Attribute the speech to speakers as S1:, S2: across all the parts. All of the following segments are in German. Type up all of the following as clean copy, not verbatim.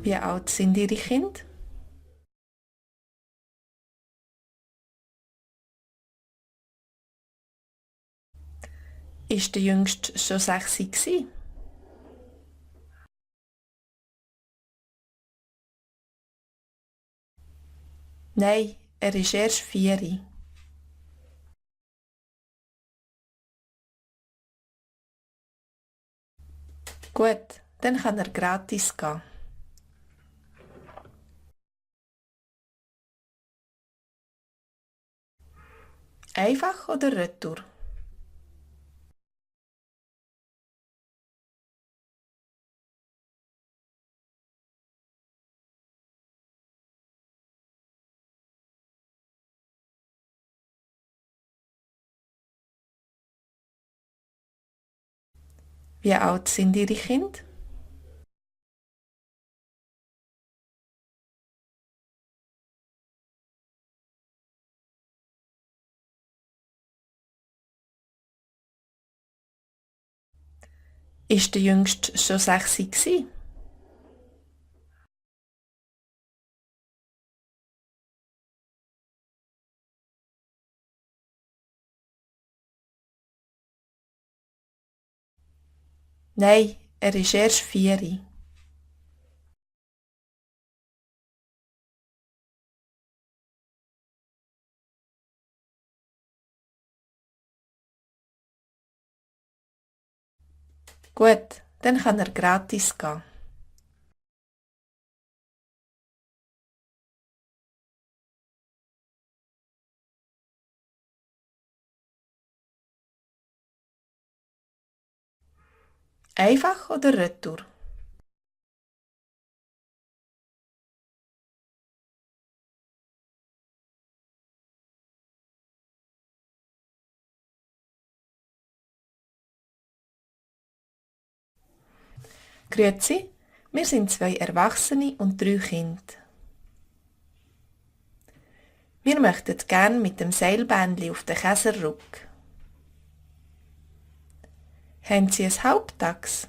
S1: Wie alt sind Ihre Kinder? Ist der Jüngste schon 6 gsi? Nein, er ist erst 4. Gut, dann kann er gratis gehen. Einfach oder Retour? Wie alt sind Ihre Kinder? Ist der Jüngste schon 6 gsi? Nein, er ist erst 4. Gut, dann kann er gratis gehen. Einfach oder Retour? Grüezi, wir sind 2 Erwachsene und 3 Kinder. Wir möchten gern mit dem Seilbähnli auf den Käserruck. Haben Sie ein Halbtags?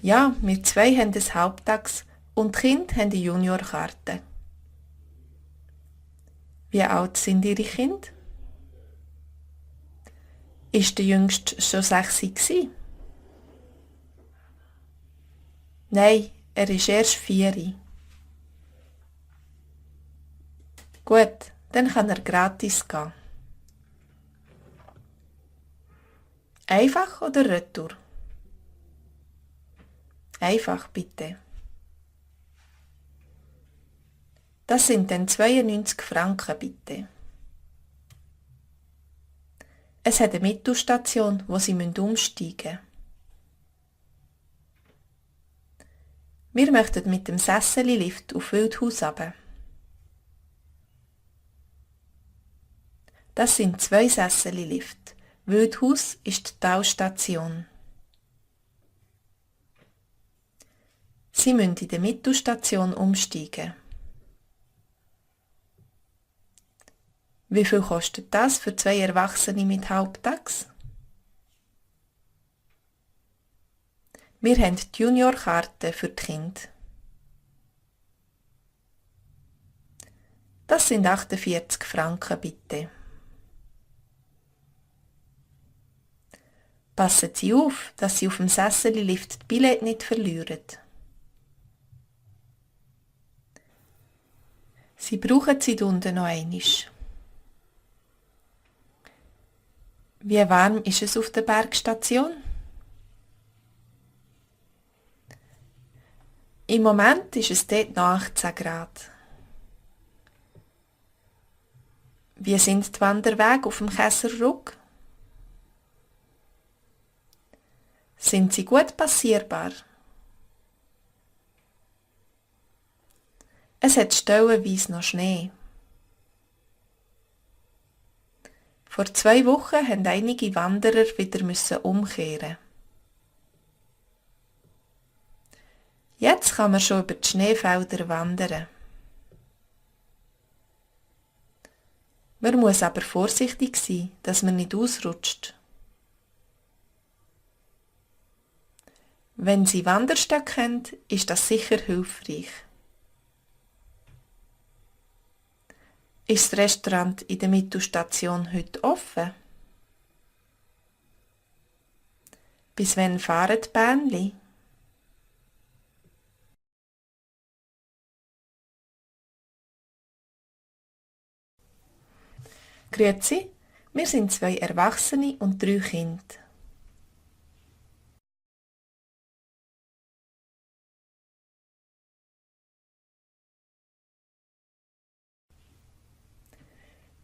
S1: Ja, wir 2 haben ein Halbtags und die Kinder haben die Juniorkarte. Wie alt sind Ihre Kinder? Ist der Jüngste schon 6 gsi? Nein, er ist erst 4. Gut, dann kann er gratis gehen. Einfach oder Retour? Einfach bitte. Das sind dann 92 Franken bitte. Es hat eine Mittelstation, wo Sie umsteigen müssen. Wir möchten mit dem Sessellift auf Wildhaus runter. Das sind 2 Sessellift. Wildhaus ist die Talstation. Sie müssen in der Mittelstation umsteigen. Wie viel kostet das für 2 Erwachsene mit Halbtags? Wir haben die Juniorkarte für die Kinder. Das sind 48 Franken bitte. Passen Sie auf, dass Sie auf dem Sessellift die Billette nicht verlieren. Sie brauchen sie unten noch einmal. Wie warm ist es auf der Bergstation? Im Moment ist es dort noch 18 Grad. Wie sind die Wanderwege auf dem Käserruck? Sind sie gut passierbar? Es hat stellenweise noch Schnee. Vor 2 Wochen mussten einige Wanderer wieder umkehren. Jetzt kann man schon über die Schneefelder wandern. Man muss aber vorsichtig sein, dass man nicht ausrutscht. Wenn Sie Wanderstöcke haben, ist das sicher hilfreich. Ist das Restaurant in der Mittelstation heute offen? Bis wann fahren die Bähnli? Grüezi, wir sind 2 Erwachsene und 3 Kinder.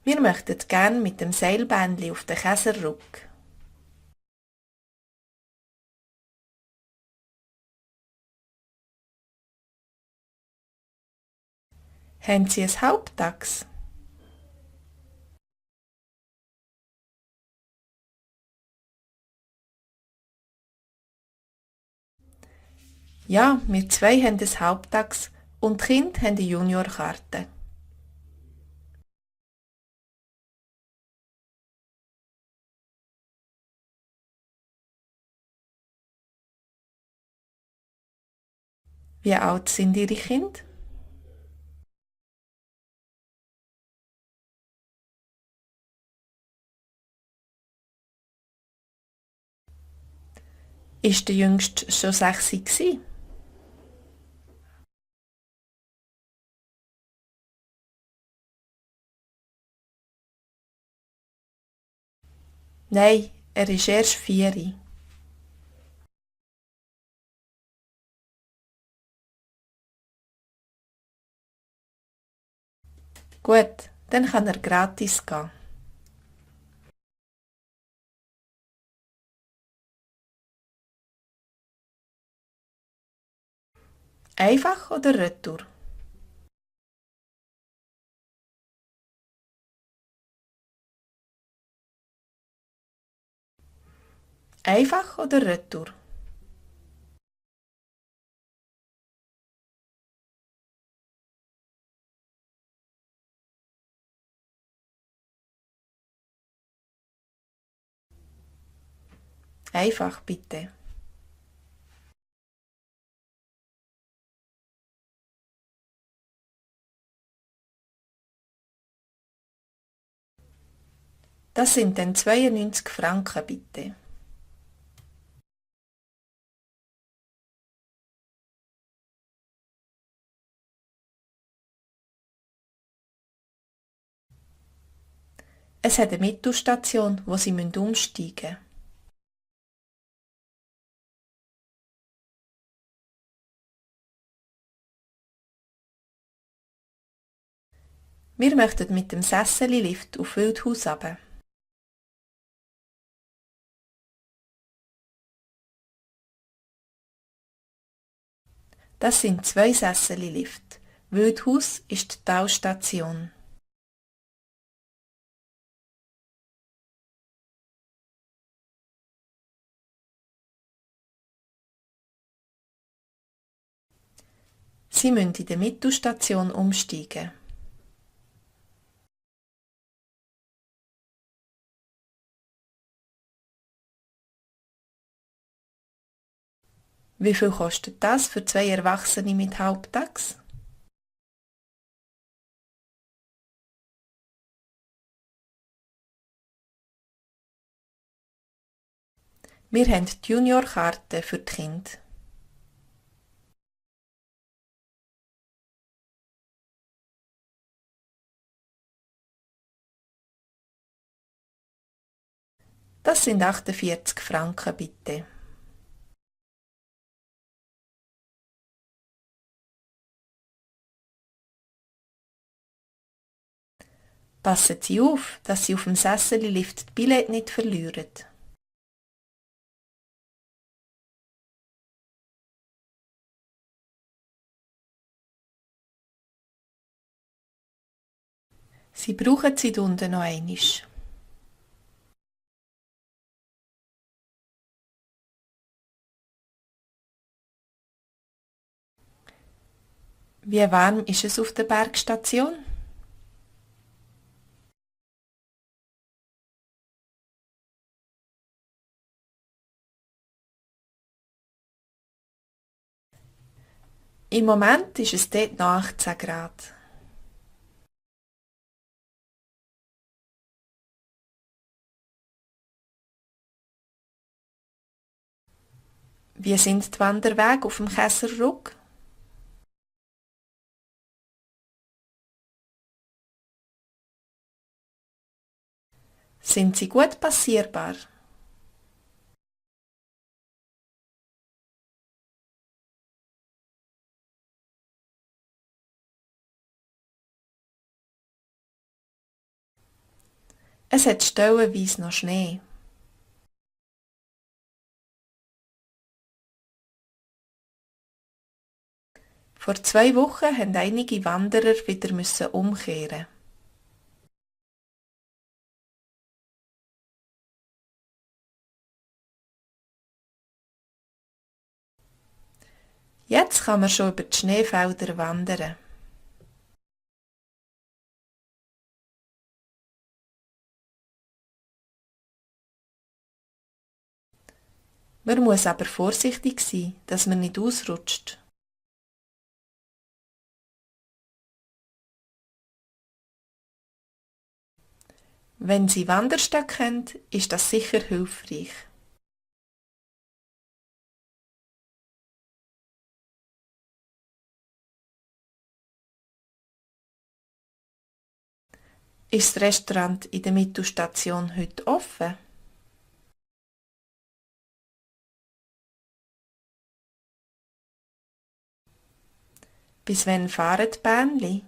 S1: Wir möchten gern mit dem Seilbähnli auf den Käserruck. Haben Sie ein Halbtags? Ja, wir 2 haben ein Halbtags und die Kinder haben die Juniorkarte. Wie alt sind Ihre Kinder? Ist der Jüngste schon 6 gsi? Nein, er ist erst 4. Gut, dann kann er gratis gehen. Einfach oder Retour? Einfach oder Retour? Einfach bitte. Das sind dann 92 Franken bitte. Es hat eine Mittelstation, wo Sie umsteigen müssen. Wir möchten mit dem Sessellift auf Wildhaus runter. Das sind 2 Sessellift. Wildhaus ist die Talstation. Sie müssen in der Mittelstation umsteigen. Wie viel kostet das für 2 Erwachsene mit Halbtags? Wir haben die Juniorkarte für die Kinder. Das sind 48 Franken bitte. Passen Sie auf, dass Sie auf dem Sessellift die Billett nicht verlieren. Sie brauchen sie unten noch einmal. Wie warm ist es auf der Bergstation? Im Moment ist es dort noch 18 Grad. Wie sind die Wanderwege auf dem Käserrück? Sind sie gut passierbar? Es hat stellenweise noch Schnee. Vor 2 Wochen mussten einige Wanderer wieder umkehren. Jetzt kann man schon über die Schneefelder wandern. Man muss aber vorsichtig sein, dass man nicht ausrutscht. Wenn Sie Wanderstöcke haben, ist das sicher hilfreich. Ist das Restaurant in der Mittelstation heute offen? Bis wann fahren die Bähnli?